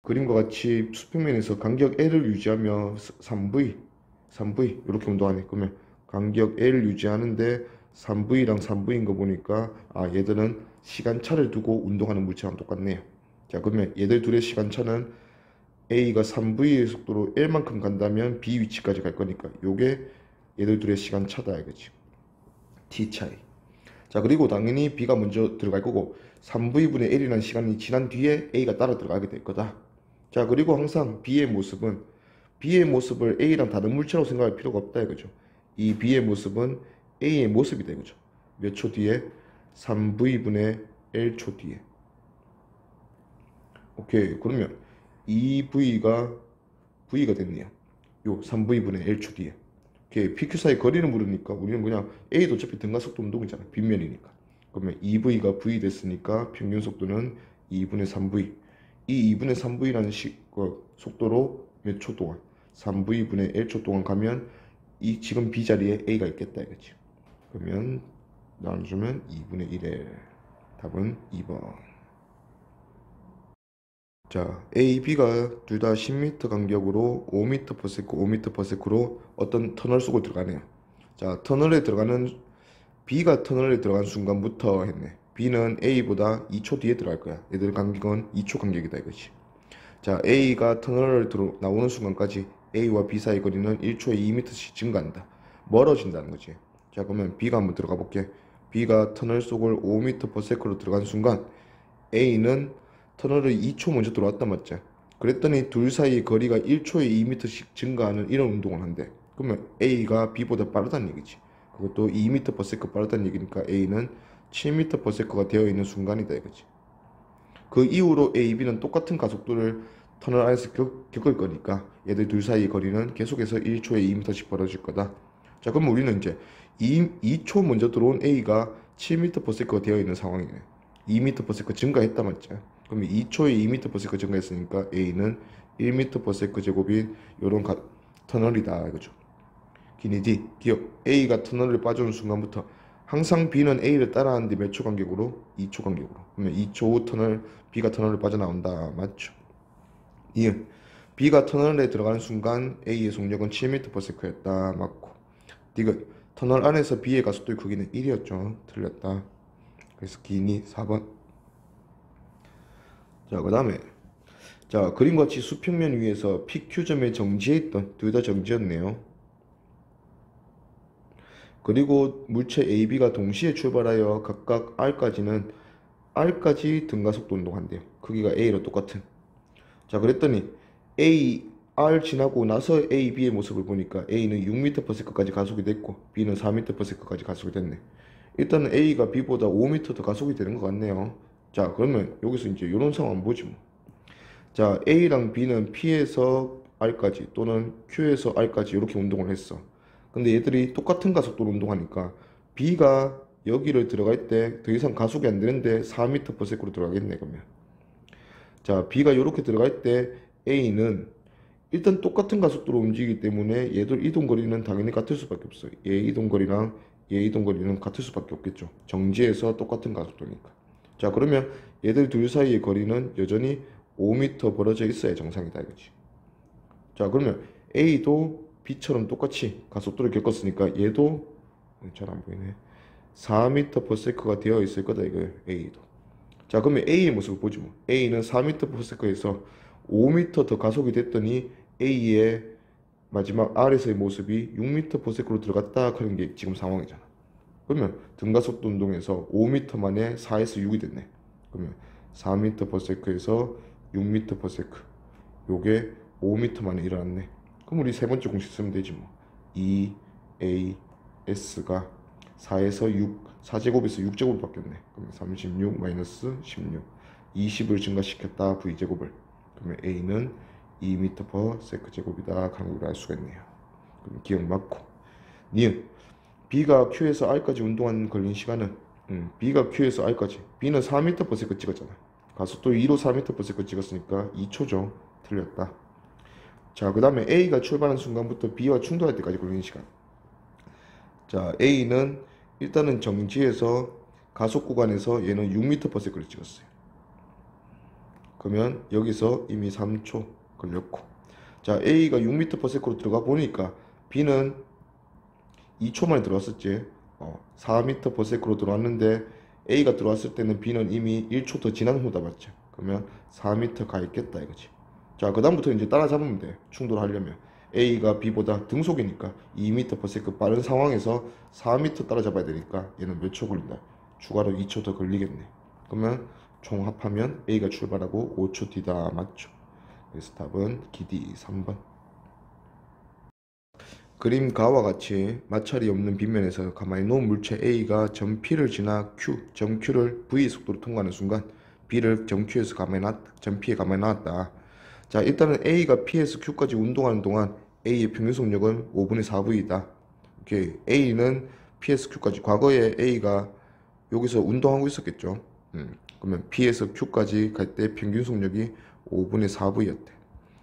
그림과 같이 수평면에서 간격 L을 유지하며 3V 이렇게 운동하네. 그러면 간격 L을 유지하는데 3V랑 3V인 거 보니까 얘들은 시간차를 두고 운동하는 물체랑 똑같네요. 자, 그러면 얘들 둘의 시간차는 A가 3V의 속도로 L만큼 간다면 B 위치까지 갈 거니까 요게 얘들 둘의 시간차다 이거지. T 차이. 자, 그리고 당연히 B가 먼저 들어갈 거고 3V분의 L이라는 시간이 지난 뒤에 A가 따라 들어가게 될 거다. 자, 그리고 항상 B의 모습을 A랑 다른 물체라고 생각할 필요가 없다 이거죠. 이 B의 모습은 A의 모습이다 이거죠. 몇 초 뒤에? 3V분의 L초 뒤에. 오케이. 그러면 이 V가 됐네요. 요 3V분의 L초 뒤에. 오케이. PQ 사이 거리를 물으니까 우리는 그냥 A도 어차피 등가속도 운동이잖아. 빗면이니까. 그러면 2V가 V 됐으니까 평균 속도는 2분의 3V. 이 2분의 3V라는 속도로 몇 초 동안? 3V분의 1초 동안 가면 이 지금 B 자리에 A가 있겠다 이거지. 그러면 나눠주면 2분의 1에 답은 2번. 자, A, B가 둘 다 10m 간격으로 5m/s, 5m/s로 어떤 터널 속으로 들어가네요. 자, B가 터널에 들어간 순간부터 했네. B는 A보다 2초 뒤에 들어갈 거야. 얘들 간격은 2초 간격이다 이거지. 자, A가 터널을 나오는 순간까지 A와 B 사이 거리는 1초에 2m씩 증가한다. 멀어진다는 거지. 자, 그러면 B가 한번 들어가 볼게. B가 터널 속을 5m/s로 들어간 순간 A는 터널을 2초 먼저 들어왔단 맞지? 그랬더니 둘 사이 거리가 1초에 2m씩 증가하는 이런 운동을 한대. 그러면 A가 B보다 빠르다는 얘기지. 그것도 2m/s 빠르다는 얘기니까 A는 7m/s가 되어 있는 순간이다 이거지. 그 이후로 A, B는 똑같은 가속도를 터널 안에서 겪을 거니까 얘들 둘 사이의 거리는 계속해서 1초에 2m씩 벌어질 거다. 자, 그럼 우리는 이제 2초 먼저 들어온 A가 7m/s가 되어 있는 상황이네. 2m/s 증가했다 맞죠? 그러면 2초에 2m/s 증가했으니까 A는 1m/s 제곱인 요런 터널이다 이거죠. 기니디 기억. A가 터널을 빠져오는 순간부터 항상 B는 A를 따라하는데 몇 초 간격으로? 2초 간격으로. 그러면 2초 후 B가 터널을 빠져나온다. 맞죠? 이응. B가 터널에 들어가는 순간 A의 속력은 7m/s였다. 맞고. 디귿. 터널 안에서 B의 가속도의 크기는 1이었죠. 틀렸다. 그래서 기니 4번. 자, 그 다음에 그림과 같이 수평면 위에서 PQ점에 정지해 있던 둘 다 정지였네요. 그리고 물체 A, B가 동시에 출발하여 각각 R까지 등가속도 운동한대요. 크기가 A로 똑같은. 자, 그랬더니 R 지나고 나서 A, B의 모습을 보니까 A는 6m/s까지 가속이 됐고 B는 4m/s까지 가속이 됐네. 일단은 A가 B보다 5m 더 가속이 되는 것 같네요. 자, 그러면 여기서 이제 이런 상황 보지 뭐. 자, A랑 B는 P에서 R까지 또는 Q에서 R까지 이렇게 운동을 했어. 근데 얘들이 똑같은 가속도로 운동하니까 B가 여기를 들어갈 때 더 이상 가속이 안 되는데 4m/s로 들어가겠네 그러면. 자, B가 이렇게 들어갈 때 A는 일단 똑같은 가속도로 움직이기 때문에 얘들 이동거리는 당연히 같을 수밖에 없어요. 얘 이동거리랑 얘 이동거리는 같을 수밖에 없겠죠. 정지에서 똑같은 가속도니까. 자, 그러면 얘들 둘 사이의 거리는 여전히 5m 벌어져 있어야 정상이다 이거지. 자, 그러면 A도 B처럼 똑같이 가속도를 겪었으니까 얘도 잘 안 보이네. 4m/s가 되어 있을 거다 이거 A도. 자, 그러면 A의 모습을 보지 뭐. A는 4m/s에서 5m 더 가속이 됐더니 A의 마지막 R에서의 모습이 6m/s로 들어갔다 하는 게 지금 상황이잖아. 그러면 등가속도 운동에서 5m 만에 4에서 6이 됐네. 그러면 4m/s에서 6m/s. 요게 5m 만에 일어났네. 그럼 우리 세 번째 공식 쓰면 되지 뭐. 2AS가 4에서 6, 4제곱에서 6제곱 바뀌었네. 그러면 36 마이너스 16. 20을 증가시켰다. V제곱을. 그러면 A는 2m/s 제곱이다. 간격을 알 수가 있네요. 그럼 기억 맞고. 니은. B가 Q에서 R까지 운동한 걸린 시간은 B가 Q에서 R까지. B는 4m/s 찍었잖아. 가속도 2로 4m/s 찍었으니까 2초죠. 틀렸다. 자, 그 다음에 A가 출발한 순간부터 B와 충돌할 때까지 걸리는 시간. 자, A는 일단은 정지해서 가속 구간에서 얘는 6m/s를 찍었어요. 그러면 여기서 이미 3초 걸렸고, 자 A가 6m/s로 들어가 보니까 B는 2초 만에 들어왔었지. 4m/s로 들어왔는데 A가 들어왔을 때는 B는 이미 1초 더 지난 후다 맞죠. 그러면 4m 가 있겠다 이거지. 자, 그 다음부터 이제 따라잡으면 돼. 충돌하려면 A가 B보다 등속이니까 2m/s 빠른 상황에서 4m 따라잡아야 되니까 얘는 몇 초 걸린다? 추가로 2초 더 걸리겠네. 그러면 총 합하면 A가 출발하고 5초 뒤다 맞죠. 그래서 답은 기디 3번. 그림가와 같이 마찰이 없는 빗면에서 가만히 놓은 물체 A가 점 P를 지나 점 Q를 V 속도로 통과하는 순간 B를 점 Q에서 점 P에 가만히 놨다. 자, 일단은 A가 P에서 Q까지 운동하는 동안 A의 평균 속력은 5분의 4V이다. 오케이. A는 P에서 Q까지, 과거에 A가 여기서 운동하고 있었겠죠. 그러면 P에서 Q까지 갈 때 평균 속력이 5분의 4V였대.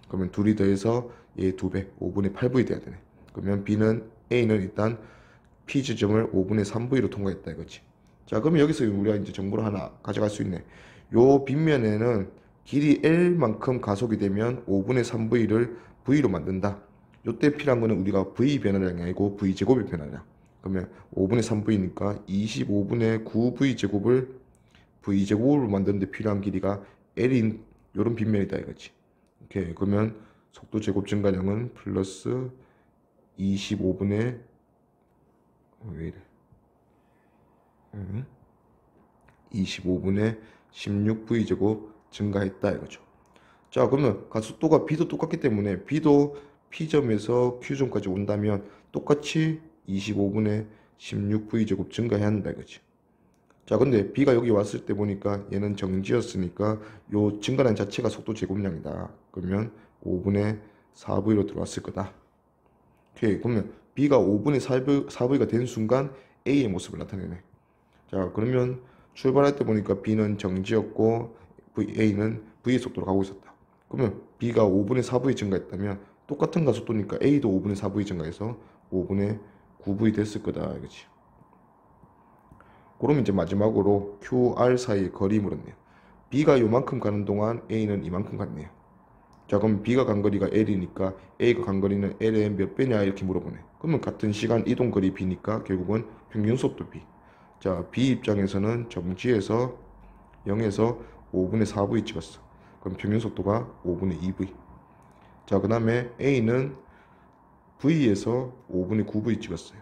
그러면 둘이 더해서 얘 2배, 5분의 8V 돼야 되네. 그러면 A는 일단 P 지점을 5분의 3V로 통과했다 이거지. 자, 그러면 여기서 우리가 이제 정보를 하나 가져갈 수 있네. 요 빗면에는 길이 L만큼 가속이 되면 5분의 3V를 V로 만든다. 요때 필요한 거는 우리가 V 변화량이 아니고 V 제곱의 변화량. 그러면 5분의 3V니까 25분의 9V 제곱을 V 제곱으로 만드는데 필요한 길이가 L인 요런 빗면이다 이거지. 오케이. 그러면 속도 제곱 증가량은 플러스 25분의 왜 이래? 25분의 16V 제곱 증가했다 이거죠. 자, 그러면 가속도가 B도 똑같기 때문에 B도 P점에서 Q점까지 온다면 똑같이 25분의 16V 제곱 증가해야 한다 이거지. 자, 근데 B가 여기 왔을 때 보니까 얘는 정지였으니까 요 증가량 자체가 속도 제곱량이다. 그러면 5분의 4V로 들어왔을 거다. 오케이. 그러면 B가 5분의 4V가 된 순간 A의 모습을 나타내네. 자, 그러면 출발할 때 보니까 B는 정지였고 A는 V의 속도로 가고 있었다. 그러면 B가 5분의 4V 증가했다면 똑같은 가속도니까 A도 5분의 4V 증가해서 5분의 9V 됐을 거다 이거지. 그럼 이제 마지막으로 QR 사이의 거리 물었네요. B가 요만큼 가는 동안 A는 이만큼 갔네요. 자, 그럼 B가 간 거리가 L이니까 A가 간 거리는 L의 몇 배냐 이렇게 물어보네. 그러면 같은 시간 이동 거리 B니까 결국은 평균 속도 B. 자, B 입장에서는 정지에서 0에서 5분의 4V 찍었어. 그럼 평균 속도가 5분의 2V. 자, 그 다음에 A는 V에서 5분의 9V 찍었어요.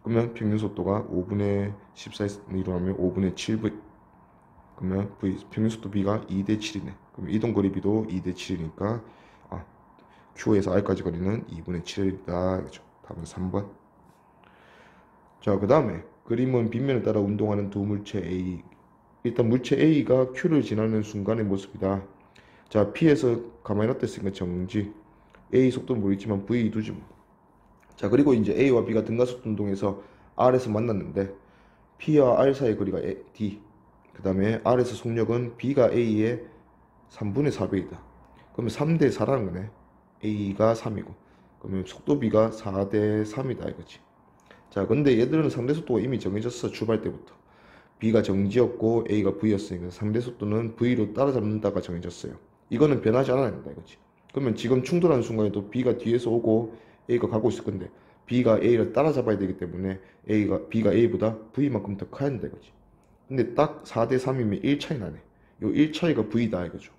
그러면 평균 속도가 5분의 14로 하면 5분의 7V. 그러면 평균 속도 B가 2대 7이네. 그럼 이동 거리 B도 2대 7이니까 Q에서 R까지 거리는 2분의 7이다. 그렇죠. 답은 3번. 자, 그 다음에 그림은 빗면을 따라 운동하는 두 물체 A. 일단 물체 A가 Q를 지나는 순간의 모습이다. 자, P에서 가만히 놨댔으니까 정지. A 속도는 모르겠지만 V 두지 뭐. 자, 그리고 이제 A와 B가 등가속도 운동에서 R에서 만났는데 P와 R 사이의 거리가 D. 그 다음에 R에서 속력은 B가 A의 3분의 4배이다. 그러면 3대 4라는 거네. A가 3이고. 그러면 속도 B가 4대 3이다 이거지. 자, 근데 얘들은 상대 속도가 이미 정해졌어. 출발 때부터. B가 정지였고 A가 V였으니까 상대 속도는 V로 따라잡는다가 정해졌어요. 이거는 변하지 않아야 된다 이거지. 그러면 지금 충돌하는 순간에도 B가 뒤에서 오고 A가 가고 있을 건데 B가 A를 따라잡아야 되기 때문에 B가 A보다 V만큼 더 커야 된다 이거지. 근데 딱 4대 3이면 1 차이 나네. 요 1 차이가 V다 이거죠.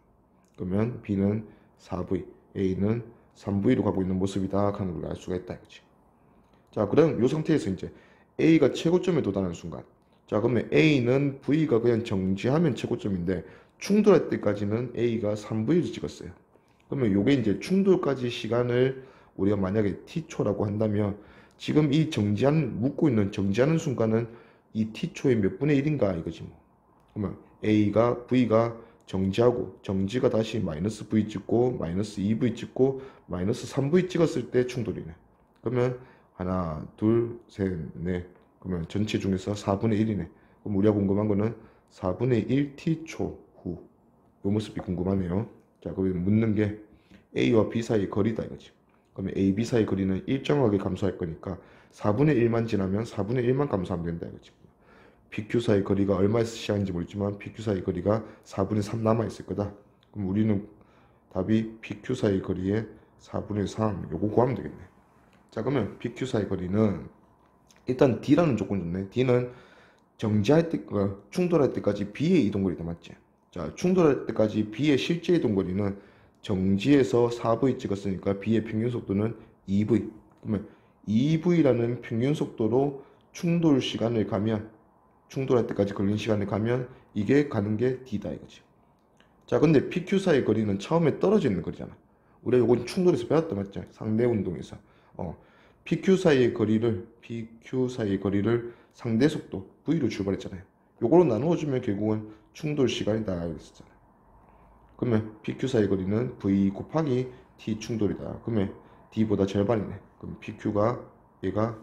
그러면 B는 4V, A는 3V로 가고 있는 모습이다 하는 걸 알 수가 있다 이거지. 자, 그럼 이 상태에서 이제 A가 최고점에 도달하는 순간, 자, 그러면 A는 V가 그냥 정지하면 최고점인데 충돌할 때까지는 A가 3V를 찍었어요. 그러면 요게 이제 충돌까지 시간을 우리가 만약에 T초라고 한다면 지금 이 묶고 있는 정지하는 순간은 이 T초의 몇 분의 1인가 이거지 뭐. 그러면 V가 정지하고 정지가 다시 마이너스 V 찍고 마이너스 2V 찍고 마이너스 3V 찍었을 때 충돌이네. 그러면 하나, 둘, 셋, 넷. 그러면 전체 중에서 4분의 1이네. 그럼 우리가 궁금한 거는 4분의 1T초 후. 요 모습이 궁금하네요. 자, 그러면 묻는 게 A와 B 사이의 거리다 이거지. 그러면 A, B 사이의 거리는 일정하게 감소할 거니까 4분의 1만 지나면 4분의 1만 감소하면 된다 이거지. PQ 사이 거리가 얼마에서 시작인지 모르지만 PQ 사이 거리가 4분의 3 남아있을 거다. 그럼 우리는 답이 PQ 사이 거리의 4분의 3 요거 구하면 되겠네. 자, 그러면 PQ 사이 거리는 일단 D라는 조건 좋네. D는 정지할 때, 충돌할 때까지 B의 이동거리다 맞지? 자, 충돌할 때까지 B의 실제 이동거리는 정지에서 4V 찍었으니까 B의 평균 속도는 2V. 그러면 2V라는 평균 속도로 충돌 시간을 가면, 충돌할 때까지 걸린 시간을 가면 이게 가는 게 D다 이거지. 자, 근데 PQ 사이 거리는 처음에 떨어져 있는 거리잖아. 우리가 이건 충돌에서 배웠다 맞지? 상대 운동에서. PQ 사이의 거리를 상대 속도 V로 출발했잖아요. 요거로 나누어주면 결국은 충돌 시간이다 이랬었잖아. 그러면 PQ 사이 거리는 V 곱하기 T 충돌이다. 그러면 D보다 절반이네. 그럼 PQ가 얘가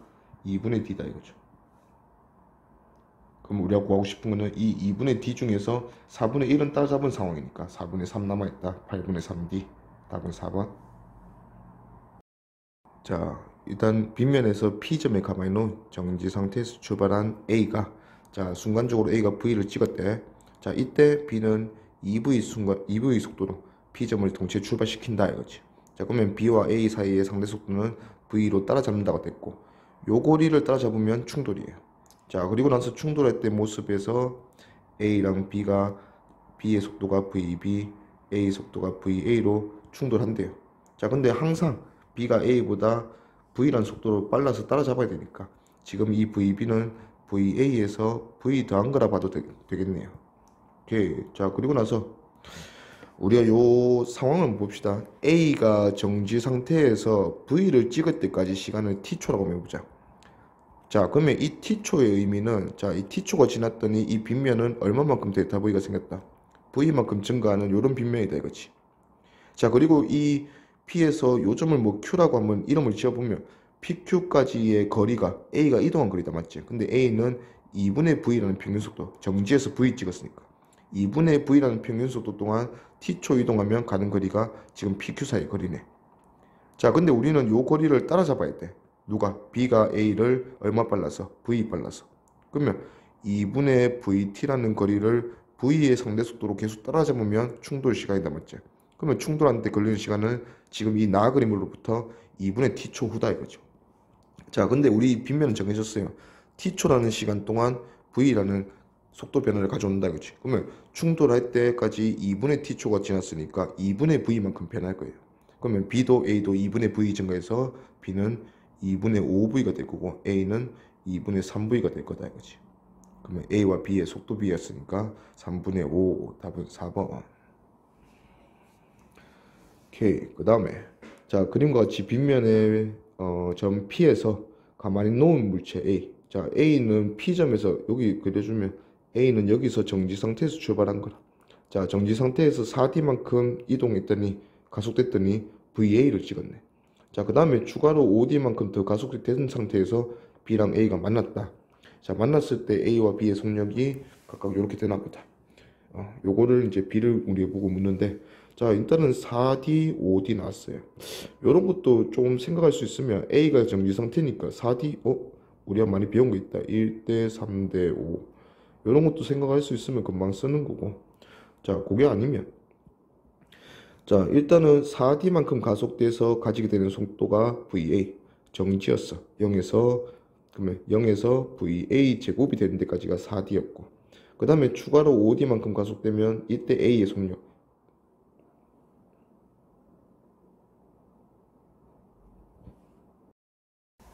2분의 D다 이거죠. 그럼 우리가 구하고 싶은 거는 이 2분의 D 중에서 4분의 1은 따라잡은 상황이니까 4분의 3 남아있다. 8분의 3D. 답은 4번. 자, 일단 빗면에서 P점에 가만히 놓은 정지 상태에서 출발한 A가, 자, 순간적으로 A가 V를 찍었대. 자, 이때 B는 2V 속도로 P점을 동시에 출발시킨다 이거지. 자, 그러면 B와 A 사이의 상대 속도는 V로 따라잡는다고 됐고, 요 거리를 따라잡으면 충돌이에요. 자, 그리고 나서 충돌할 때 모습에서 A랑 B의 속도가 VB, A 속도가 VA로 충돌한대요. 자, 근데 항상 B가 A보다 V라는 속도로 빨라서 따라잡아야 되니까 지금 이 VB는 VA에서 V 더한 거라 봐도 되겠네요. 오케이. 자, 그리고 나서 우리가 요 상황을 봅시다. A가 정지 상태에서 V를 찍을 때까지 시간을 T초라고 해보자. 자, 그러면 이 T초의 의미는, 자, 이 T초가 지났더니 이 빗면은 얼마만큼 데이터 V가 생겼다. V만큼 증가하는 요런 빗면이다 이거지. 자, 그리고 이 P에서 요점을 뭐 Q라고 한번 이름을 지어보면 PQ까지의 거리가 A가 이동한 거리다 맞지? 근데 A는 2분의 V라는 평균속도, 정지에서 V 찍었으니까 2분의 V라는 평균속도 동안 T초 이동하면 가는 거리가 지금 PQ 사이 거리네. 자, 근데 우리는 요 거리를 따라잡아야 돼. 누가? B가 A를 얼마 빨라서? V 빨라서. 그러면 2분의 VT라는 거리를 V의 상대 속도로 계속 따라잡으면 충돌 시간이다 맞지? 그러면 충돌하는 데 걸리는 시간은 지금 이 나 그림으로부터 2분의 T초 후다 이거죠. 자, 근데 우리 빗면은 정해졌어요. T초라는 시간 동안 V라는 속도 변화를 가져온다 이거지. 그러면 충돌할 때까지 2분의 T초가 지났으니까 2분의 V만큼 변할 거예요. 그러면 B도 A도 2분의 V 증가해서 B는 2분의 5V가 될 거고 A는 2분의 3V가 될 거다 이거지. 그러면 A와 B의 속도 비였으니까 3분의 5, 답은 4번. 오케이. 그 다음에 자, 그림과 같이 빗면에 점 P에서 가만히 놓은 물체 A. 자, A는 P점에서 여기 그려주면 A는 여기서 정지 상태에서 출발한 거라. 자, 정지 상태에서 4D만큼 이동했더니 가속됐더니 VA를 찍었네. 자, 그 다음에 추가로 5D만큼 더 가속된 상태에서 B랑 A가 만났다. 자, 만났을 때 A와 B의 속력이 각각 이렇게 되나 보다. 요거를 이제 B를 우리가 보고 묻는데, 자, 일단은 4D, 5D 나왔어요. 요런 것도 좀 생각할 수 있으면 A가 정지 상태니까 4D, 우리가 많이 배운 거 있다. 1대 3대 5. 요런 것도 생각할 수 있으면 금방 쓰는 거고. 자, 그게 아니면, 자, 일단은 4D만큼 가속돼서 가지게 되는 속도가 VA. 정지였어. 0에서, 그러면 0에서 VA 제곱이 되는 데까지가 4D였고. 그 다음에 추가로 5D만큼 가속되면 이때 A의 속력.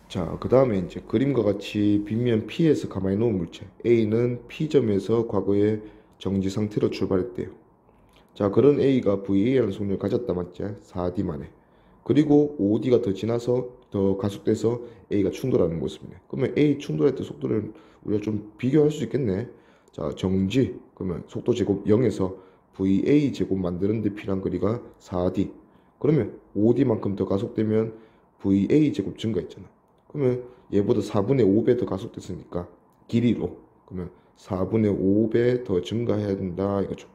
자, 그 다음에 이제 그림과 같이 빗면 P에서 가만히 놓은 물체 A는 P점에서 과거의 정지 상태로 출발했대요. 자, 그런 A가 VA라는 속력을 가졌다 맞지? 4D 만에. 그리고 5D가 더 지나서 더 가속돼서 A가 충돌하는 모습이네. 그러면 A 충돌할 때 속도를 우리가 좀 비교할 수 있겠네. 자, 정지 그러면 속도 제곱 0에서 VA 제곱 만드는 데 필요한 거리가 4D. 그러면 5D만큼 더 가속되면 VA 제곱 증가했잖아. 그러면 얘보다 4분의 5배 더 가속됐으니까 길이로 그러면 4분의 5배 더 증가해야 된다 이거죠.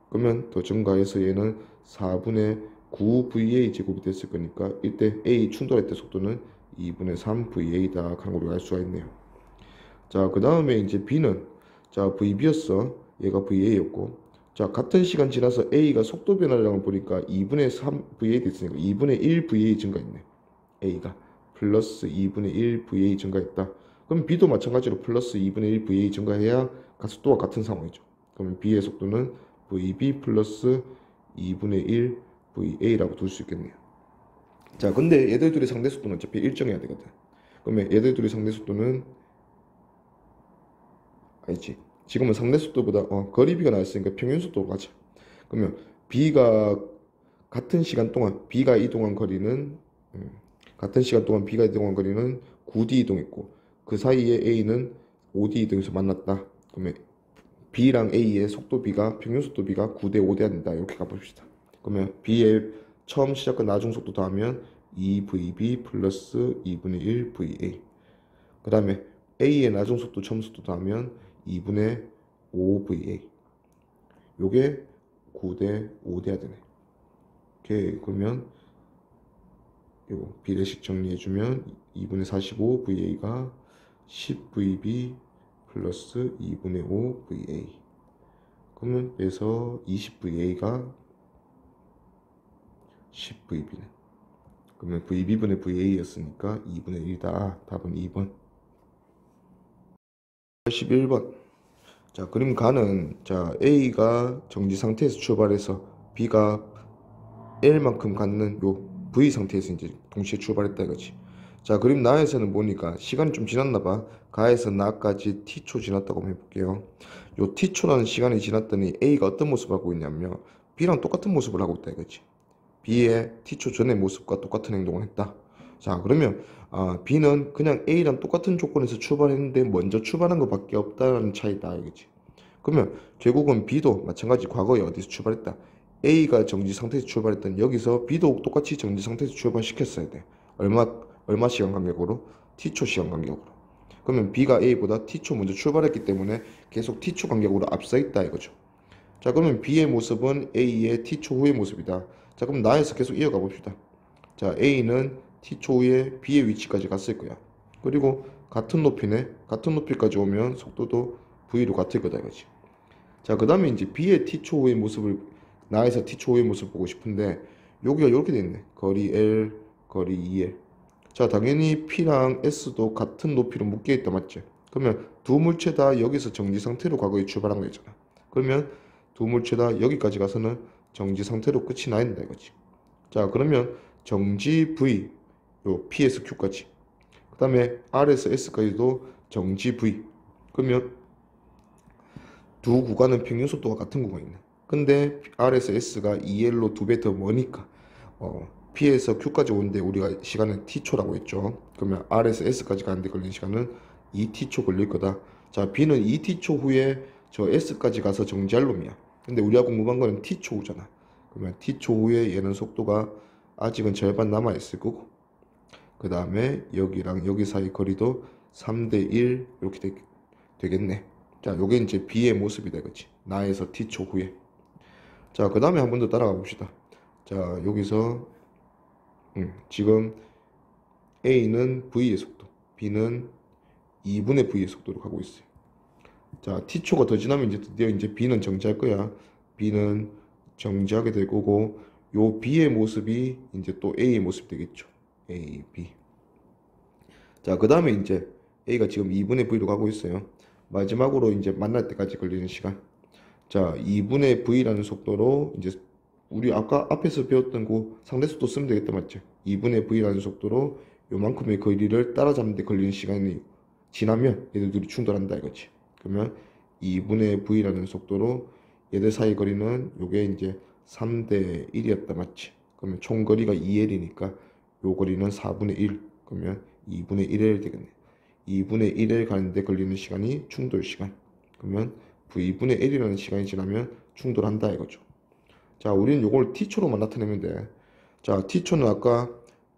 그러면 더 증가해서 얘는 4분의 9VA 제곱이 됐을 거니까 이때 A 충돌할 때 속도는 2분의 3VA다 하는 걸로 알 수가 있네요. 자, 그 다음에 이제 B는 자 VB였어. 얘가 VA였고 자, 같은 시간 지나서 A가 속도 변화량을 보니까 2분의 3 VA 됐으니까 2분의 1 VA 증가했네. A가 플러스 2분의 1 VA 증가했다. 그럼 B도 마찬가지로 플러스 2분의 1 VA 증가해야 속도와 같은 상황이죠. 그러면 B의 속도는 VB 플러스 2분의 1 VA라고 둘 수 있겠네요. 자, 근데 얘들 둘의 상대 속도는 어차피 일정해야 되거든. 그러면 얘들 둘의 상대 속도는 아니지. 지금은 상대 속도보다 거리비가 나왔으니까 평균 속도로 가자. 그러면 B가 같은 시간 동안 B가 이동한 거리는 같은 시간 동안 B가 이동한 거리는 9D 이동했고 그 사이에 A는 5D 이동해서 만났다. 그러면 B랑 A의 속도 B가 평균 속도 B가 9대 5대 한다. 이렇게 가봅시다. 그러면 B의 처음 시작과 나중 속도 더하면 2VB 플러스 2분의 1 VA. 그 다음에 A의 나중 속도 처음 속도 더하면 2분의 5 VA. 요게 9대 5대야 되네. 오케이. 그러면 요 비례식 정리해주면 2분의 45 VA가 10 VB 플러스 2분의 5 VA. 그러면 빼서 20 VA가 10 VB네. 그러면 VB분의 VA였으니까 2분의 1이다. 답은 2번. 81번. 자, 그림 가는 A가 정지 상태에서 출발해서 B가 L만큼 갖는 요 V 상태에서 이제 동시에 출발했다 이거지. 자, 그림 나에서는 보니까 시간이 좀 지났나봐. 가에서 나까지 T초 지났다고 한번 해볼게요. 요 T초라는 시간이 지났더니 A가 어떤 모습을 하고 있냐면 B랑 똑같은 모습을 하고 있다 이거지. B의 T초 전의 모습과 똑같은 행동을 했다. 자, 그러면 B는 그냥 A랑 똑같은 조건에서 출발했는데 먼저 출발한 것밖에 없다는 차이다 이거지. 그러면 결국은 B도 마찬가지 과거에 어디서 출발했다. A가 정지 상태에서 출발했던 여기서 B도 똑같이 정지 상태에서 출발시켰어야 돼. 얼마 시간 간격으로? T초 시간 간격으로. 그러면 B가 A보다 T초 먼저 출발했기 때문에 계속 T초 간격으로 앞서 있다 이거죠. 자, 그러면 B의 모습은 A의 T초 후의 모습이다. 자, 그럼 나에서 계속 이어가 봅시다. 자, A는 T초 후에 B의 위치까지 갔을 거야. 그리고 같은 높이네. 같은 높이까지 오면 속도도 V로 같을 거다 이거지. 자, 그 다음에 이제 B의 T초 후의 모습을 나에서 T초 후의 모습 보고 싶은데 여기가 이렇게 돼 있네. 거리 L, 거리 2L. 자, 당연히 P랑 S도 같은 높이로 묶여 있다 맞지? 그러면 두 물체 다 여기서 정지 상태로 과거에 출발한 거잖아. 그러면 두 물체 다 여기까지 가서는 정지 상태로 끝이 나 있다 이거지. 자, 그러면 정지 V, 요 P에서 Q까지. 그 다음에 R에서 S까지도 정지 V. 그러면 두 구간은 평균 속도가 같은 구간이네. 근데 R에서 S가 2L로 2배 더 머니까 P에서 Q까지 오는데 우리가 시간은 T초라고 했죠. 그러면 R에서 S까지 가는데 걸리는 시간은 2T초 걸릴 거다. 자, B는 2T초 후에 저 S까지 가서 정지할 놈이야. 근데 우리가 궁금한 거는 T초 후잖아. 그러면 T초 후에 얘는 속도가 아직은 절반 남아있을 거고 그 다음에 여기랑 여기 사이 거리도 3대 1 이렇게 되겠네. 자, 요게 이제 B의 모습이다 이거지. 나에서 T초 후에. 자, 그 다음에 한 번 더 따라가 봅시다. 자, 여기서 지금 A는 V의 속도, B는 2분의 V의 속도로 가고 있어요. 자, T초가 더 지나면 이제 드디어 이제 B는 정지할 거야. B는 정지하게 될 거고 요 B의 모습이 이제 또 A의 모습 되겠죠. A, B. 자, 그 다음에 이제 A가 지금 2분의 V로 가고 있어요. 마지막으로 이제 만날 때까지 걸리는 시간. 자, 2분의 V라는 속도로 이제 우리 아까 앞에서 배웠던 그 상대 속도 쓰면 되겠다 맞죠? 2분의 V라는 속도로 요만큼의 거리를 따라잡는 데 걸리는 시간이 지나면 얘들 둘이 충돌한다 이거지. 그러면 2분의 V라는 속도로 얘들 사이 거리는 요게 이제 3대 1이었다 맞지? 그러면 총 거리가 2L이니까 요 거리는 4분의 1. 그러면 2분의 1L 되겠네. 2분의 1L 가는데 걸리는 시간이 충돌 시간. 그러면 V분의 L이라는 시간이 지나면 충돌한다 이거죠. 자, 우리는 요걸 T초로만 나타내면 돼. 자, T초는 아까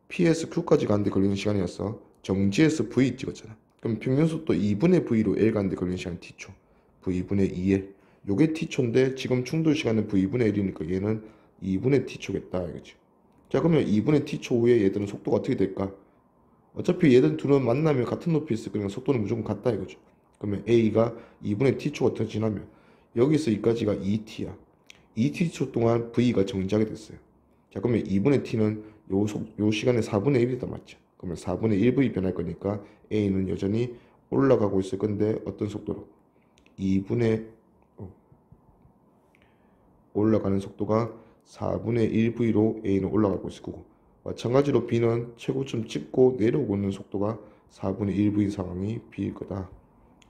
P에서 Q까지 가는데 걸리는 시간이었어. 정지에서 V 찍었잖아. 그럼 평균속도 2분의 V로 L 가는데 걸리는 시간 T초. V분의 2L. 요게 T초인데 지금 충돌 시간은 V분의 L이니까 얘는 2분의 T초겠다 이거지. 자, 그러면 2분의 T초 후에 얘들은 속도가 어떻게 될까? 어차피 얘들 둘은 만나면 같은 높이에 있을 거니까 속도는 무조건 같다 이거죠. 그러면 A가 2분의 T초가 더 지나면 여기서 여기까지가 2T야. 이 t초 동안 v가 정지하게 됐어요. 자, 그러면 2분의 t는 요 시간에 4분의 1이다 맞죠? 그러면 4분의 1v 변할 거니까 a는 여전히 올라가고 있을 건데 어떤 속도로? 2분의 올라가는 속도가 4분의 1v로 a는 올라가고 있을 거고, 마찬가지로 b는 최고점 찍고 내려오고 있는 속도가 4분의 1v 상황이 b일 거다.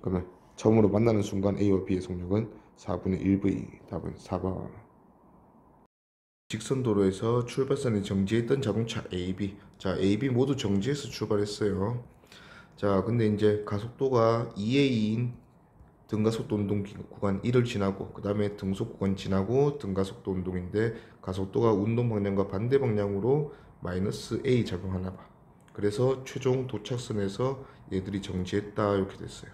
그러면 처음으로 만나는 순간 a와 b의 속력은 4분의 1v. 답은 4번. 직선도로에서 출발선에 정지했던 자동차 A, B. 자, A, B 모두 정지해서 출발했어요. 자, 근데 이제 가속도가 2A인 등가속도 운동 구간 1을 지나고, 그 다음에 등속 구간 지나고 등가속도 운동인데 가속도가 운동 방향과 반대 방향으로 마이너스 A 작용하나 봐. 그래서 최종 도착선에서 얘들이 정지했다 이렇게 됐어요.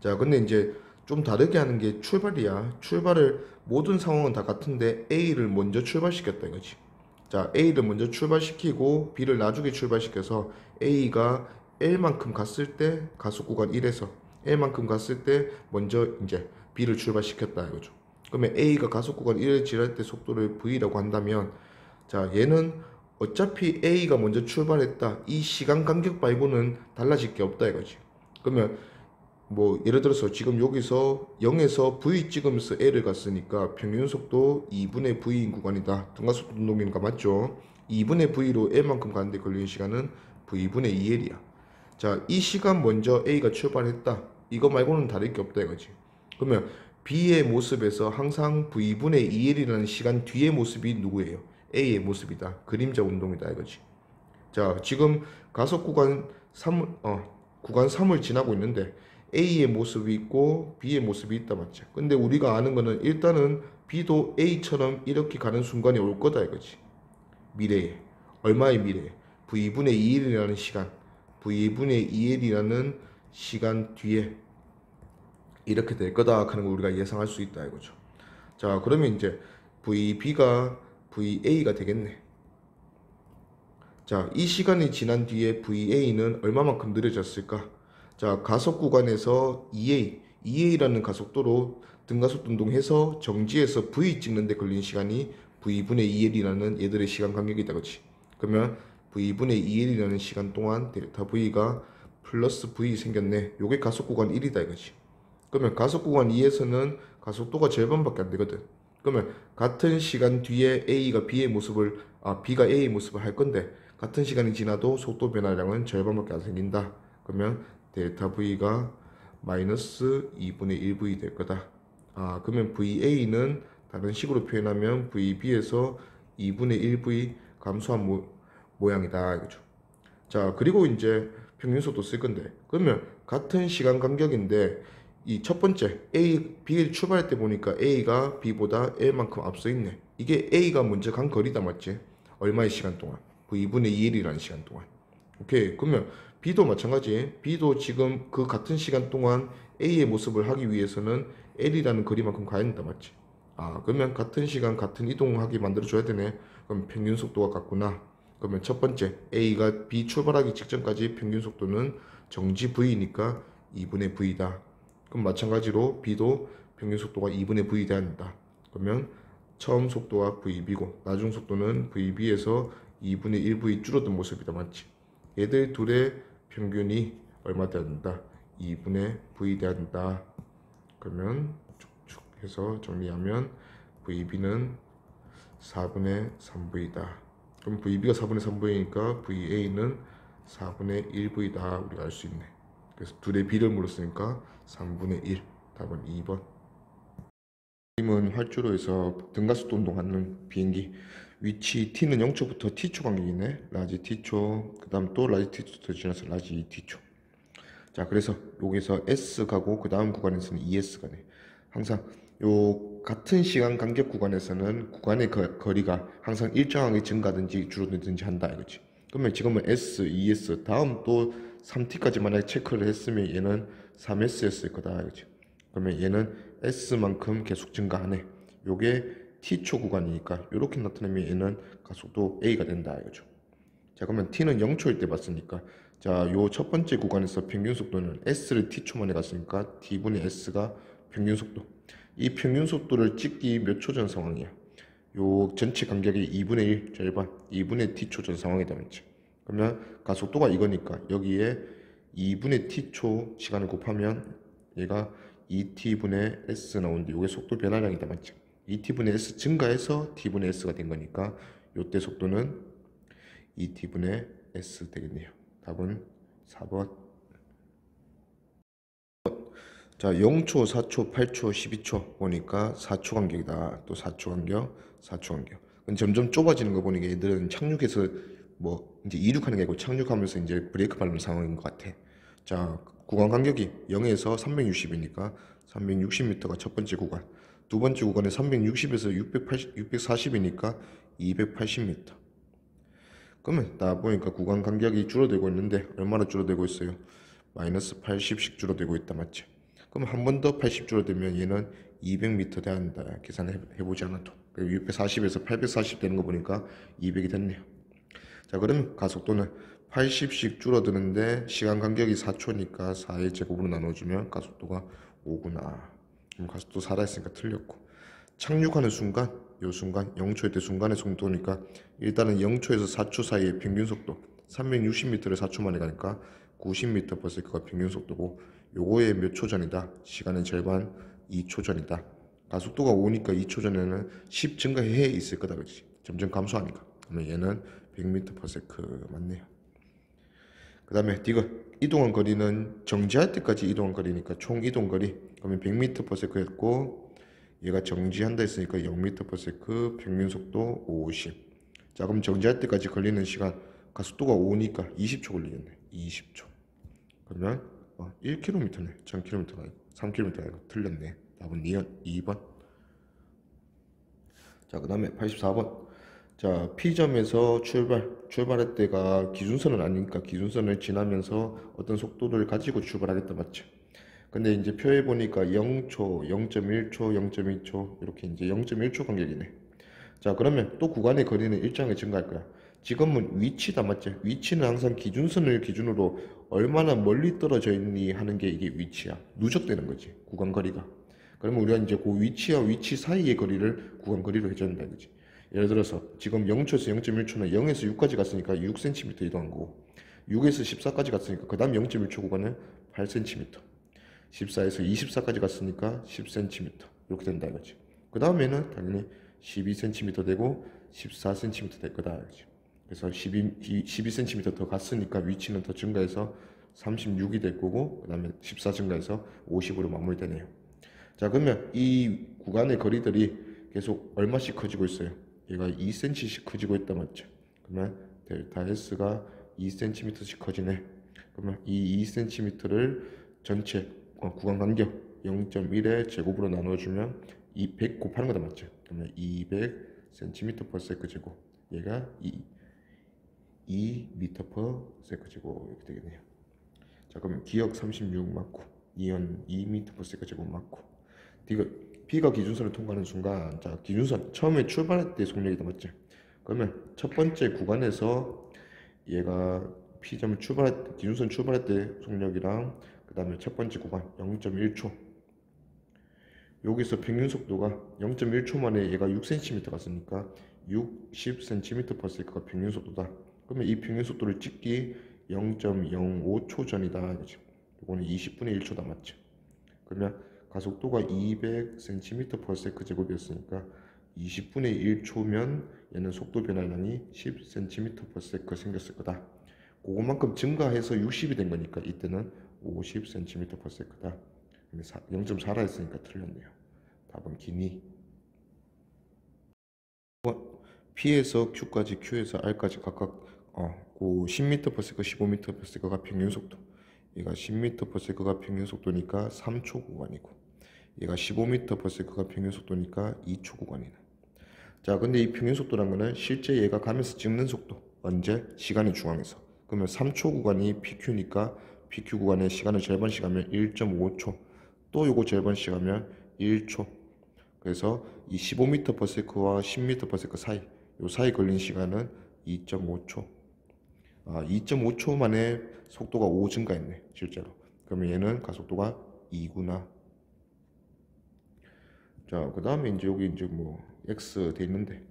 자, 근데 이제 좀 다르게 하는 게 출발이야. 출발을 모든 상황은 다 같은데 A를 먼저 출발시켰다 이거지. 자, A를 먼저 출발시키고 B를 나중에 출발시켜서 A가 L만큼 갔을 때 가속 구간 1에서 L만큼 갔을 때 먼저 이제 B를 출발시켰다 이거죠. 그러면 A가 가속 구간 1을 지날 때 속도를 V라고 한다면, 자, 얘는 어차피 A가 먼저 출발했다. 이 시간 간격 말고는 달라질 게 없다 이거지. 그러면 뭐 예를 들어서 지금 여기서 0에서 V 찍으면서 L을 갔으니까 평균속도 2분의 V인 구간이다. 등가속도 운동이니까 맞죠? 2분의 V로 L만큼 가는데 걸리는 시간은 V분의 2L이야. 자, 이 시간 먼저 A가 출발했다. 이거 말고는 다를 게 없다 이거지. 그러면 B의 모습에서 항상 V분의 2L이라는 시간 뒤의 모습이 누구예요? A의 모습이다. 그림자 운동이다 이거지. 자, 지금 가속 구간 3을 지나고 있는데 A의 모습이 있고 B의 모습이 있다 맞지? 근데 우리가 아는 거는 일단은 B도 A처럼 이렇게 가는 순간이 올 거다 이거지. 미래에. 얼마의 미래에? V분의 2L이라는 시간. V분의 2L이라는 시간 뒤에 이렇게 될 거다 하는 걸 우리가 예상할 수 있다 이거죠. 자, 그러면 이제 VB가 VA가 되겠네. 자, 이 시간이 지난 뒤에 VA는 얼마만큼 느려졌을까? 자, 가속 구간에서 EA라는 가속도로 등가속도 운동해서 정지해서 V 찍는데 걸린 시간이 V분의 2L이라는 얘들의 시간 간격이다, 그렇지? 그러면 V분의 2L이라는 시간 동안 델타 V가 플러스 V 생겼네. 요게 가속 구간 1이다, 이거지. 그러면 가속 구간 2에서는 가속도가 절반밖에 안 되거든. 그러면 같은 시간 뒤에 B가 A의 모습을 할 건데 같은 시간이 지나도 속도 변화량은 절반밖에 안 생긴다. 그러면 델타 V가 마이너스 2분의 1V 될 거다. 그러면 VA는 다른 식으로 표현하면 VB에서 2분의 1V 감소한 모양이다. 이거죠. 자, 그리고 이제 평균속도 쓸 건데, 그러면 같은 시간 간격인데 이 첫 번째 B를 출발할 때 보니까 A가 B보다 L만큼 앞서 있네. 이게 A가 먼저 간 거리다 맞지? 얼마의 시간 동안? V분의 2L이라는 시간 동안. 오케이. 그러면 B도 마찬가지. B도 지금 그 같은 시간 동안 A의 모습을 하기 위해서는 L이라는 거리만큼 가야 된다 맞지? 그러면 같은 시간 같은 이동하게 만들어줘야 되네. 그럼 평균 속도가 같구나. 그러면 첫 번째 A가 B 출발하기 직전까지 평균 속도는 정지 V니까 2분의 V다. 그럼 마찬가지로 B도 평균 속도가 2분의 V 돼야 한다. 그러면 처음 속도가 VB고 나중 속도는 VB에서 2분의 1V 줄어든 모습이다. 맞지? 얘들 둘의 평균이 얼마 돼야 된다? 2분의 V 돼야 된다. 그러면 쭉쭉 해서 정리하면 VB는 4분의 3V다. 그럼 VB가 4분의 3V니까 VA는 4분의 1V다. 우리가 알 수 있네. 그래서 둘의 비를 물었으니까 3분의 1. 답은 2번. 팀은 활주로에서 등가속도 운동하는 비행기. 위치 T는 0초부터 T초 간격이네. 라지 T초, 그 다음 또 라지 T초 지나서 라지 T초. 자, 그래서 여기서 S 가고 그 다음 구간에서는 ES 가네. 항상 요 같은 시간 간격 구간에서는 구간의 거리가 항상 일정하게 증가하든지 줄어들든지 한다 이거지. 그러면 지금은 S, ES 다음 또 3T까지 만약에 체크를 했으면 얘는 3S였을 거다 이거지. 그러면 얘는 S만큼 계속 증가하네. 요게 T초 구간이니까 이렇게 나타내면 얘는 가속도 A가 된다 이거죠. 자, 그러면 T는 0초일 때 봤으니까, 자, 요 첫 번째 구간에서 평균 속도는 S를 T초 만에 갔으니까 T분의 S가 평균 속도. 이 평균 속도를 찍기 몇 초 전 상황이야. 요 전체 간격이 2분의 1 절반 2분의 t초 전 상황이다 맞지? 그러면 가속도가 이거니까 여기에 2분의 t초 시간을 곱하면 얘가 2t분의 s 나오는데 이게 속도 변화량이다 맞지? 2t분의 s 증가해서 t분의 s가 된 거니까 요때 속도는 2t분의 s 되겠네요. 답은 4번. 자, 0초, 4초, 8초, 12초 보니까 4초 간격이다. 또 4초 간격, 4초 간격. 근데 점점 좁아지는 거 보니까 얘들은 착륙해서 뭐 이제 이륙하는 게 아니고 착륙하면서 이제 브레이크 밟는 상황인 것 같아. 자, 구간 간격이 0에서 360이니까 360m가 첫 번째 구간. 두 번째 구간에 360에서 640이니까 280m. 그러면 나 보니까 구간 간격이 줄어들고 있는데 얼마나 줄어들고 있어요? 마이너스 80씩 줄어들고 있다 맞지? 그럼 한 번 더 80 줄어들면 얘는 200m 돼야 한다. 계산해보지 않아도 640에서 840 되는 거 보니까 200이 됐네요. 자, 그럼 가속도는 80씩 줄어드는데 시간 간격이 4초니까 4의 제곱으로 나눠주면 가속도가 5구나. 그럼 가속도 4라 했으니까 틀렸고, 착륙하는 순간, 요 순간 0초일 때 순간의 속도니까 일단은 0초에서 4초 사이의 평균 속도 360m를 4초 만에 가니까 90m/s가 평균 속도고, 요거의 몇 초 전이다? 시간의 절반 2초 전이다. 가속도가 5니까 2초 전에는 10 증가해 있을 거다, 그렇지? 점점 감소하니까. 그러면 얘는 100m/s 맞네요. 그 다음에 디귿 이동한 거리는 정지할 때까지 이동한 거리니까 총 이동 거리 그러면 100m/s 했고, 얘가 정지한다 했으니까 0m/s 평균 속도 50. 자, 그럼 정지할 때까지 걸리는 시간 가속도가 5니까 20초 걸리겠네. 20초. 그러면 1km네. 1000km가 아니고 3km가 아니고 틀렸네. 답은 2번. 자, 그 다음에 84번. 자, P점에서 출발할 때가 기준선은 아니니까 기준선을 지나면서 어떤 속도를 가지고 출발하겠다 맞죠? 근데 이제 표에 보니까 0초, 0.1초, 0.2초 이렇게 이제 0.1초 간격이네. 자, 그러면 또 구간의 거리는 일정하게 증가할 거야. 지금은 위치다 맞지? 위치는 항상 기준선을 기준으로 얼마나 멀리 떨어져 있니 하는 게 이게 위치야. 누적되는 거지, 구간 거리가. 그러면 우리가 이제 그 위치와 위치 사이의 거리를 구간 거리로 해줘야 거지. 예를 들어서 지금 0초에서 0.1초는 0에서 6까지 갔으니까 6cm 이동한 거고, 6에서 14까지 갔으니까 그 다음 0.1초 구간은 8cm, 14에서 24까지 갔으니까 10cm 이렇게 된다 이거지. 그 다음에는 당연히 12cm 되고 14cm 될 거다 이거지. 그래서 12cm 더 갔으니까 위치는 더 증가해서 36이 될 거고, 그 다음에 14 증가해서 50으로 마무리되네요. 자, 그러면 이 구간의 거리들이 계속 얼마씩 커지고 있어요? 얘가 2cm씩 커지고 있다 맞죠? 그러면 델타 S가 2cm씩 커지네. 그러면 이 2cm를 전체 구간 간격 0.1의 제곱으로 나눠주면 200 곱하는 거다 맞죠? 그러면 200cm/s 제곱, 얘가 2m/s 제곱 이렇게 되겠네요. 자, 그러면 기억 36 맞고, 이온 2m/s 제곱 맞고, B가 기준선을 통과하는 순간, 자, 기준선 처음에 출발할 때 속력이다 맞지? 그러면 첫 번째 구간에서 얘가 P점을 기준선 출발할 때 속력이랑 그 다음에 첫 번째 구간 0.1초, 여기서 평균 속도가 0.1초 만에 얘가 6cm 갔으니까 60cm/s가 평균 속도다. 그러면 이 평균 속도를 찍기 0.05초 전이다 이거지. 이거는 20분의 1초다 맞죠? 그러면 가속도가 200cm/s 제곱이었으니까 20분의 1초면 얘는 속도 변화량이 10cm/s 생겼을 거다. 그것만큼 증가해서 60이 된 거니까 이때는 50cm/s다. 0.4라 했으니까 틀렸네요. 답은 기니. P에서 Q까지, Q에서 R까지 각각 그 10m/s, 15m/s가 평균 속도. 얘가 10m/s가 평균 속도니까 3초 구간이고, 얘가 15m/s가 평균 속도니까 2초 구간이네. 자, 근데 이 평균 속도란 거는 실제 얘가 가면서 찍는 속도. 언제? 시간의 중앙에서. 그러면 3초 구간이 PQ니까 PQ 구간의 시간을 절반씩 하면 1.5초. 또 요거 절반씩 하면 1초. 그래서 이 15m/s와 10m/s 사이, 요 사이 걸린 시간은 2.5초. 2.5초 만에 속도가 5 증가했네, 실제로. 그러면 얘는 가속도가 2구나. 자, 그 다음에 이제 여기 이제 뭐 x 돼 있는데,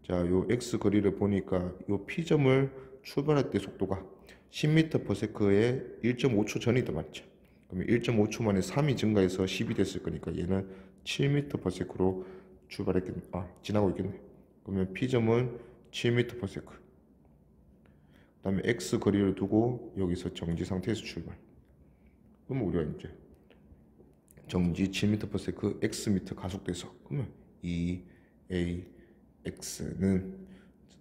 자, 요 x 거리를 보니까 요 P점을 출발할 때 속도가 10m/s에 1.5초 전이다 맞죠? 그러면 1.5초 만에 3이 증가해서 10이 됐을 거니까 얘는 7m/s로 출발했겠네. 지나고 있겠네. 그러면 P점은 7m/s. 그다음에 x 거리를 두고 여기서 정지 상태에서 출발. 그러면 우리가 이제 정지 7m/s xm 가속돼서 그러면 2AX는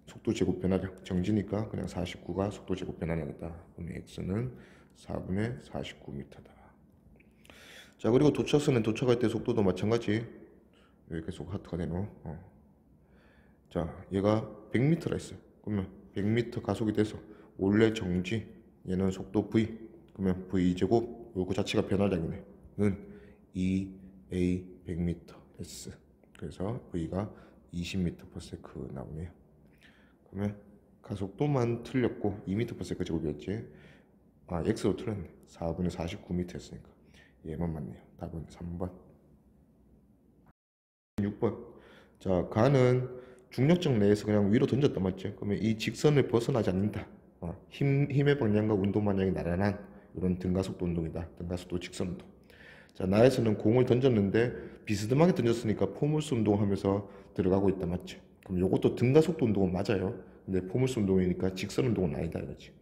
속도 제곱 변화량, 정지니까 그냥 49가 속도 제곱 변화량이다. 그러면 x는 4분의 49m다. 자, 그리고 도차선은 도착할 때 속도도 마찬가지. 여기 계속 하트가 되노. 자, 얘가 100m라 했어요. 그러면 100m 가속이 돼서 원래 정지, 얘는 속도 v, 그러면 v제곱 요거 자체가 변화량이네. 는 2a 100m s. 그래서 v가 20m/s 나오네요. 그러면 가속도만 틀렸고 2m/s 제곱이었지. x로 틀렸네. 4분의 49m 했으니까 얘만 맞네요. 답은 3번. 6번. 자, 가는 중력적 내에서 그냥 위로 던졌다 맞죠? 그러면 이 직선을 벗어나지 않는다. 힘의 방향과 운동 방향이 나란한 이런 등가속도 운동이다. 등가속도 직선 운동. 자, 나에서는 공을 던졌는데 비스듬하게 던졌으니까 포물스 운동하면서 들어가고 있다 맞죠? 그럼 요것도 등가속도 운동은 맞아요. 근데 포물스 운동이니까 직선 운동은 아니다 이거지.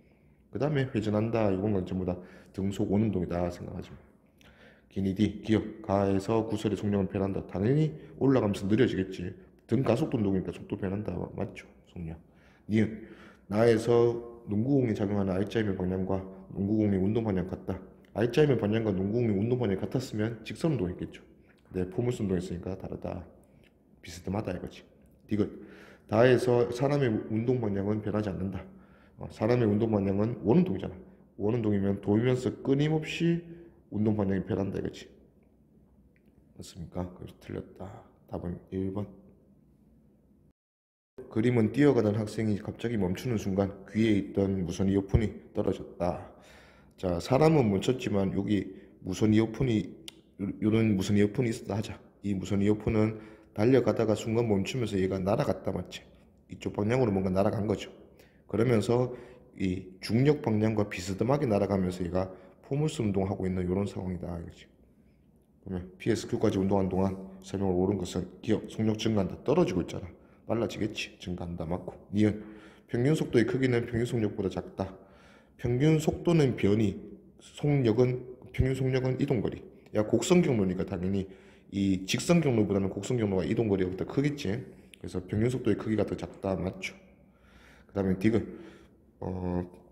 그 다음에 회전한다 이건 건 전부 다 등속 원 운동이다 생각하지 마. 기니디 기억 가에서 구설의 속력은 변한다. 당연히 올라가면서 느려지겠지. 등가속도 운동이니까 속도 변한다 맞죠? 속력. 니은 나에서 농구공이 작용하는 R자임의 방향과 농구공의 운동 방향 같다. R자임의 방향과 농구공의 운동 방향이 같았으면 직선 운동했겠죠. 근데 포물스 운동했으니까 다르다. 비스듬하다 이거지. 디귿 다에서 사람의 운동 방향은 변하지 않는다. 사람의 운동 방향은 원운동이잖아. 원운동이면 돌면서 끊임없이 운동 방향이 변한다 이거지. 맞습니까? 그래서 틀렸다. 답은 1번. 그림은 뛰어가던 학생이 갑자기 멈추는 순간 귀에 있던 무선 이어폰이 떨어졌다. 자, 사람은 멈췄지만 여기 무선 이어폰이 이런 무선 이어폰이 있었다 하자. 이 무선 이어폰은 달려가다가 순간 멈추면서 얘가 날아갔다 맞지? 이쪽 방향으로 뭔가 날아간 거죠. 그러면서 이 중력 방향과 비스듬하게 날아가면서 얘가 포물스 운동하고 있는 이런 상황이다 이거지. 그러면 PSQ까지 운동한 동안 설명을 옳은 것은 기억, 속력 증가한다. 떨어지고 있잖아. 빨라지겠지. 증가한다. 맞고. 니은 평균 속도의 크기는 평균 속력보다 작다. 평균 속도는 변이, 평균 속력은 이동거리. 야, 곡선 경로니까 당연히 이 직선 경로보다는 곡선 경로가 이동거리가 더 크겠지. 그래서 평균 속도의 크기가 더 작다. 맞죠. 그 다음에 디귿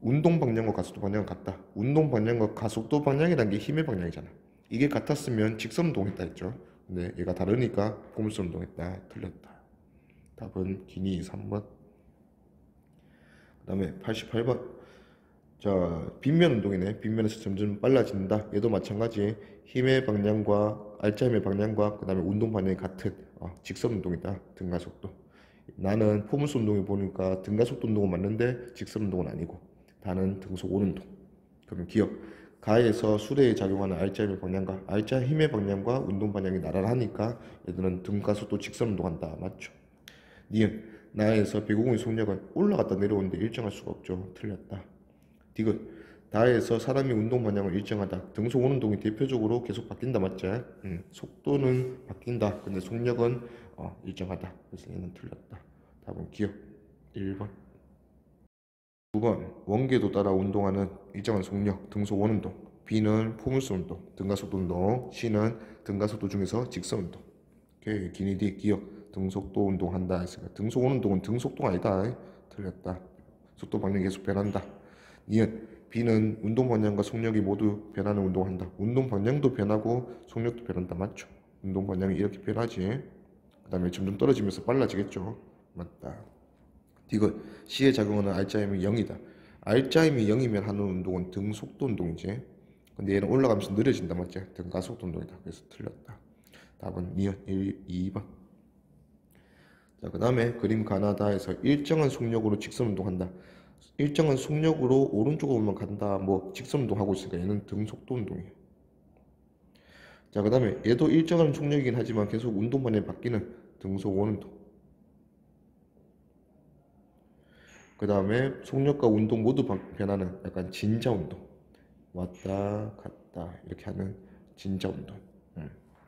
운동 방향과 가속도 방향은 같다. 운동 방향과 가속도 방향이라는 게 힘의 방향이잖아. 이게 같았으면 직선 운동했다 했죠. 근데 얘가 다르니까 포물선 운동했다. 틀렸다. 답은 기니 3번. 그 다음에 88번. 자, 빗면 운동이네. 빗면에서 점점 빨라진다. 얘도 마찬가지. 힘의 방향과 R자임의 방향과 그 다음에 운동 방향이 같은 직선 운동이다. 등가속도. 나는 포물선 운동을 보니까 등가속도 운동은 맞는데 직선 운동은 아니고 다는 등속 원운동. 그러면 기억. 가에서 수레에 작용하는 R자임의 방향과 R자 힘의 방향과 운동 방향이 나란하니까 얘들은 등가속도 직선 운동한다. 맞죠? 니은 나에서 배구공의 속력은 올라갔다 내려오는데 일정할 수가 없죠. 틀렸다. 디귿 다에서 사람이 운동 방향을 일정하다. 등속 원운동이 대표적으로 계속 바뀐다 맞지? 속도는 바뀐다. 근데 속력은 일정하다. 그래서 얘는 틀렸다. 답은 기억 1번. 9번 원궤도 따라 운동하는 일정한 속력 등속 원운동. B는 포물선 운동 등가속도 운동. C는 등가속도 중에서 직선 운동. 오케이. 기니디 기억 등속도 운동한다 했으니까 등속 원운동은 등속도가 아니다. 틀렸다. 속도 방향이 계속 변한다. 니은 B는 운동 방향과 속력이 모두 변하는 운동을 한다. 운동 방향도 변하고 속력도 변한다. 맞죠? 운동 방향이 이렇게 변하지. 그 다음에 점점 떨어지면서 빨라지겠죠. 맞다. 디귿 C에 작용하는 R자임이 0이다. R자임이 0이면 하는 운동은 등속도 운동이지. 근데 얘는 올라가면서 느려진다. 맞지? 등가속도 운동이다. 그래서 틀렸다. 답은 니은 2번. 자, 그 다음에 그림 가나다에서 일정한 속력으로 직선 운동한다. 일정한 속력으로 오른쪽으로만 간다. 뭐 직선 운동하고 있으니까 얘는 등속도 운동이에요. 자, 그 다음에 얘도 일정한 속력이긴 하지만 계속 운동 방향이 바뀌는 등속 원운동. 그 다음에 속력과 운동 모두 변하는 약간 진자 운동. 왔다 갔다 이렇게 하는 진자 운동.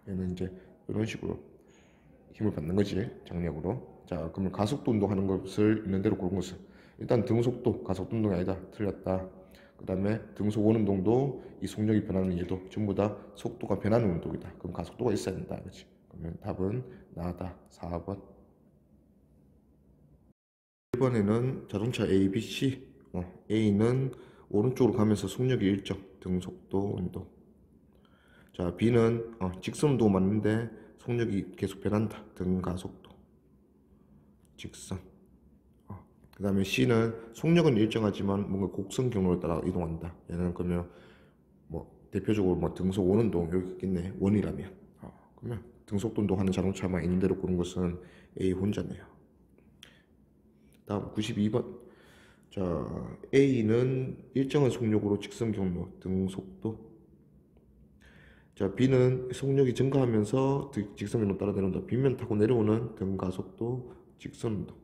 얘는 이제 이런 식으로 힘을 받는 거지, 장력으로. 자, 그러면 가속도 운동하는 것을 있는 대로 고른 것은 일단 등속도 가속도 운동이 아니다. 틀렸다. 그 다음에 등속 원운동도 이 속력이 변하는 얘도 전부 다 속도가 변하는 운동이다. 그럼 가속도가 있어야 된다. 그렇지? 그러면 답은 나다. 4번. 1번에는 자동차 A, B, C. A는 오른쪽으로 가면서 속력이 일정. 등속도 운동. 자, B는 직선 운동 맞는데 속력이 계속 변한다. 등가속도. 직선. 그 다음에 C는 속력은 일정하지만 뭔가 곡선 경로를 따라 이동한다. 얘는 그러면 뭐 대표적으로 뭐 등속 원운동 여기 있겠네. 원이라면. 그러면 등속도 운동하는 자동차만 있는 대로 고른 것은 A 혼자네요. 다음 92번. 자, A는 일정한 속력으로 직선 경로 등속도. 자, B는 속력이 증가하면서 직선 경로 따라 내려온다. 빗면 타고 내려오는 등가속도 직선 운동.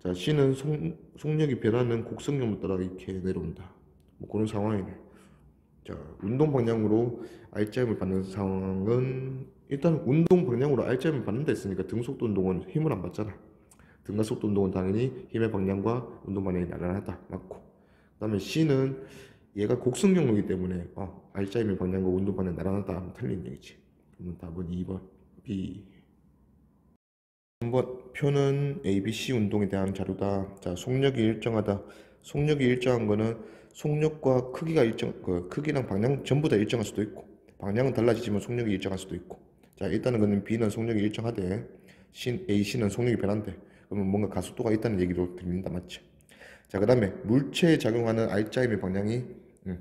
자, C는 속력이 변하는 곡선 경로 따라 이렇게 내려온다. 뭐 그런 상황이네. 자, 운동 방향으로 R자임을 받는 상황은 일단 운동 방향으로 R자임을 받는다 했으니까 등속도 운동은 힘을 안 받잖아. 등가속도 운동은 당연히 힘의 방향과 운동 방향이 나란하다. 맞고. 그 다음에 C는 얘가 곡선 경로이기 때문에 R자임의 방향과 운동 방향이 나란하다. 틀린 얘기지. 그러면 답은 2번 B. 3번 표는 ABC 운동에 대한 자료다. 자, 속력이 일정하다. 속력이 일정한 거는 속력과 크기가 크기랑 방향 전부 다 일정할 수도 있고 방향은 달라지지만 속력이 일정할 수도 있고. 자, 일단은 그는 B는 속력이 일정하대. AC는 속력이 변한대. 그러면 뭔가 가속도가 있다는 얘기로 들린다. 맞지? 자, 그 다음에 물체에 작용하는 R자임의 방향이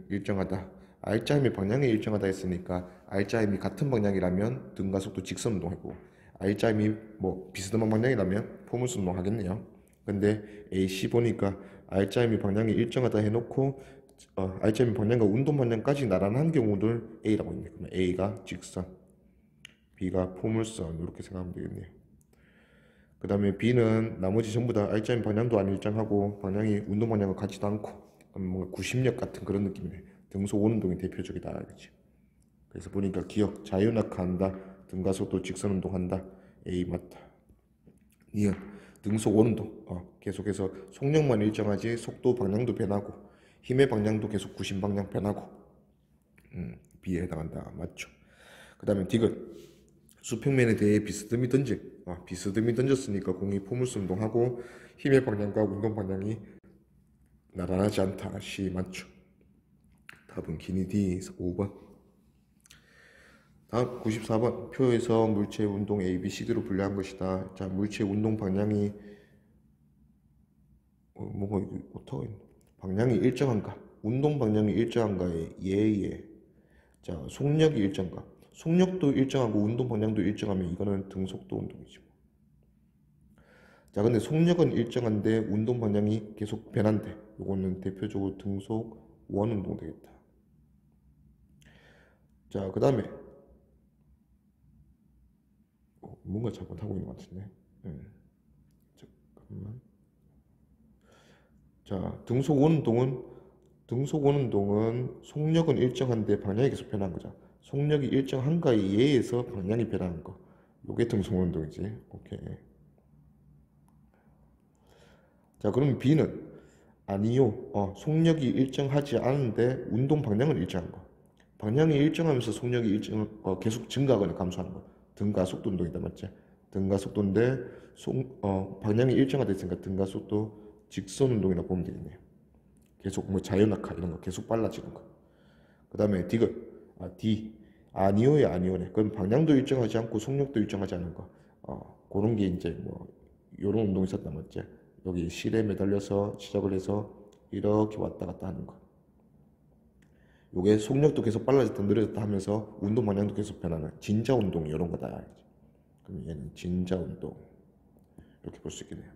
일정하다. R자임의 방향이 일정하다 했으니까 R자임이 같은 방향이라면 등가속도 직선 운동이고 R자임이 뭐 비스듬한 방향이라면 포물선 운동 하겠네요. 근데 AC 보니까 R자임이 방향이 일정하다 해놓고 R자임이 방향과 운동 방향까지 나란한 경우들 A라고 있네. 그러면 A가 직선, B가 포물선 이렇게 생각하면 되겠네요. 그 다음에 B는 나머지 전부 다 R자임 방향도 안 일정하고 방향이 운동 방향과 같지도 않고 뭔가 구심력 같은 그런 느낌이네. 등속 원운동이 대표적이다. 그렇지? 그래서 보니까 기억, 자유낙하한다, 등가속도 직선 운동한다. A 맞다. 니은 등속 원운동. 계속해서 속력만 일정하지 속도 방향도 변하고 힘의 방향도 계속 구심 방향 변하고. B에 해당한다. 맞죠? 그 다음에 D은 수평면에 대해 비스듬히 던진. 비스듬히 던졌으니까 공이 포물선 운동하고 힘의 방향과 운동 방향이 나란하지 않다. C 맞죠? 답은 기니 D 5번. 다음 94번 표에서 물체 운동 A, B, C, D로 분류한 것이다. 자, 물체 운동 방향이 뭐가 이거 어떻게 방향이 일정한가? 운동 방향이 일정한가에 예예. 자, 속력이 일정한가? 속력도 일정하고 운동 방향도 일정하면 이거는 등속도 운동이지. 자, 근데 속력은 일정한데 운동 방향이 계속 변한대. 이거는 대표적으로 등속 원 운동 되겠다. 자, 그 다음에 뭔가 잘못하고 있는 것 같은데. 잠깐만. 자, 등속 원운동은 속력은 일정한데 방향이 계속 변하는 거죠. 속력이 일정한가에 의해서 방향이 변하는 거. 요게 등속 원운동이지. 오케이. 자, 그럼 B는 아니요. 속력이 일정하지 않은데 운동 방향은 일정한 거. 방향이 일정하면서 속력이 계속 증가하거나 감소하는 거. 등가속도 운동이다, 맞지? 등가속도인데 방향이 일정하다 했으니까 등가속도 직선 운동이라 보면 되겠네요. 계속 뭐 자연낙하 이런 거 계속 빨라지는 거. 그 다음에 D 아니오에 아니오네. 그럼 방향도 일정하지 않고 속력도 일정하지 않은 거. 그런 게 이제 뭐 요런 운동이 있었단 말이지. 여기 실에 매달려서 시작을 해서 이렇게 왔다 갔다 하는 거. 요게 속력도 계속 빨라졌다 느려졌다 하면서 운동 방향도 계속 변하는 진자 운동 이런 거다. 그럼 얘는 진자 운동 이렇게 볼 수 있겠네요.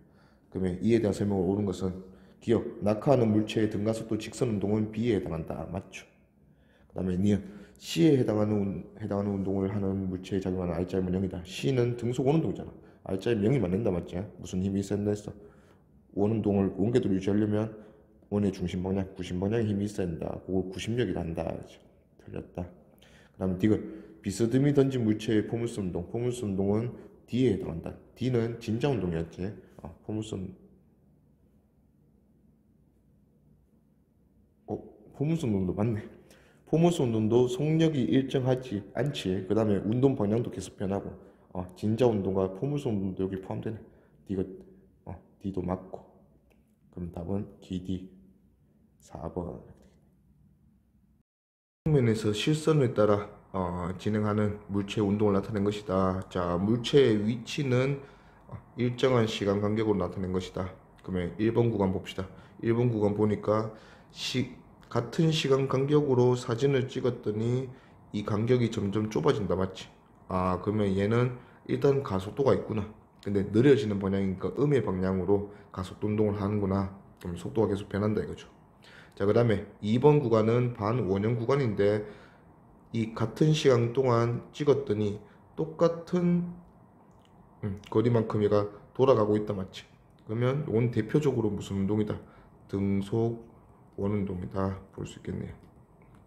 그러면 이에 대한 설명을 옳은 것은 기억, 낙하하는 물체의 등가속도 직선 운동은 B에 해당한다. 맞죠? 그다음에 니은 C에 해당하는 운동을 하는 물체에 작용하는 R자임은 0이다. C는 등속 원운동이잖아. R자임 0이 맞는다 맞지? 무슨 힘이 있어야 된다 했어? 원운동을 원궤도로 유지하려면 원의 중심 방향, 구심 방향에 힘이 있어야 된다. 그걸 구심력이 난다. 그렇죠? 틀렸다. 그다음에 D는 비스듬히 던진 물체의 포물선 운동. 포물선 운동은 D에 해당한다. D는 진자 운동이었지. 포물선 운동도 맞네. 포물선 운동도 속력이 일정하지 않지. 그 다음에 운동 방향도 계속 변하고. 진자 운동과 포물선 운동도 여기 포함되네. D가 D도 맞고. 그럼 답은 기D 4번. 평면에서 실선을 따라 진행하는 물체 운동을 나타낸 것이다. 자, 물체의 위치는 일정한 시간 간격으로 나타낸 것이다. 그러면 1번 구간 봅시다. 1번 구간 보니까 같은 시간 간격으로 사진을 찍었더니 이 간격이 점점 좁아진다. 맞지? 그러면 얘는 일단 가속도가 있구나. 근데 느려지는 방향이니까 음의 방향으로 가속도 운동을 하는구나. 그럼 속도가 계속 변한다 이거죠. 자, 그 다음에 2번 구간은 반원형 구간인데 이 같은 시간 동안 찍었더니 똑같은 거리만큼 얘가 돌아가고 있다 맞지? 그러면 이건 대표적으로 무슨 운동이다? 등속 원운동이다 볼 수 있겠네요.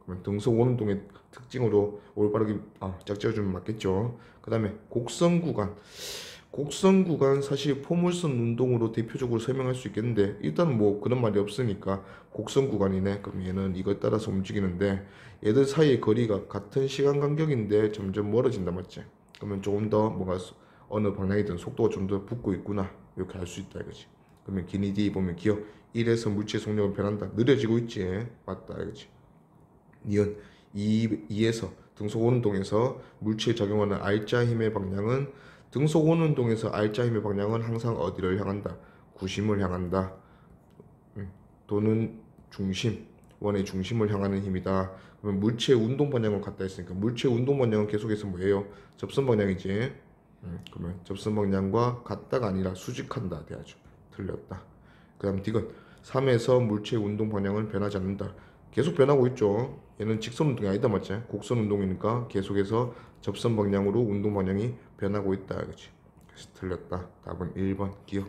그러면 등속 원운동의 특징으로 올바르게 짝지어주면 맞겠죠. 그 다음에 곡선 구간 사실 포물선 운동으로 대표적으로 설명할 수 있겠는데 일단 뭐 그런 말이 없으니까 곡선 구간이네. 그럼 얘는 이거에 따라서 움직이는데 얘들 사이의 거리가 같은 시간 간격인데 점점 멀어진다 맞지? 그러면 조금 더 뭔가 어느 방향이든 속도가 좀 더 붙고 있구나 이렇게 알 수 있다 이거지. 그러면 기니 보면 기억 1에서 물체 속력은 변한다 느려지고 있지 맞다 이거지. 니은 2에서 등속 원운동에서 물체에 작용하는 R자 힘의 방향은 등속 원운동에서 R자 힘의 방향은 항상 어디를 향한다? 구심을 향한다. 또는 중심, 원의 중심을 향하는 힘이다. 그러면 물체의 운동 방향을 같다 했으니까 물체의 운동 방향은 계속해서 뭐예요? 접선 방향이지. 그러면 접선 방향과 같다가 아니라 수직한다 돼야죠. 틀렸다. 그 다음 D건 3에서 물체의 운동 방향은 변하지 않는다. 계속 변하고 있죠. 얘는 직선 운동이 아니다 맞지? 곡선 운동이니까 계속해서 접선 방향으로 운동 방향이 변하고 있다. 그렇지? 그래서 틀렸다. 답은 1번 기억.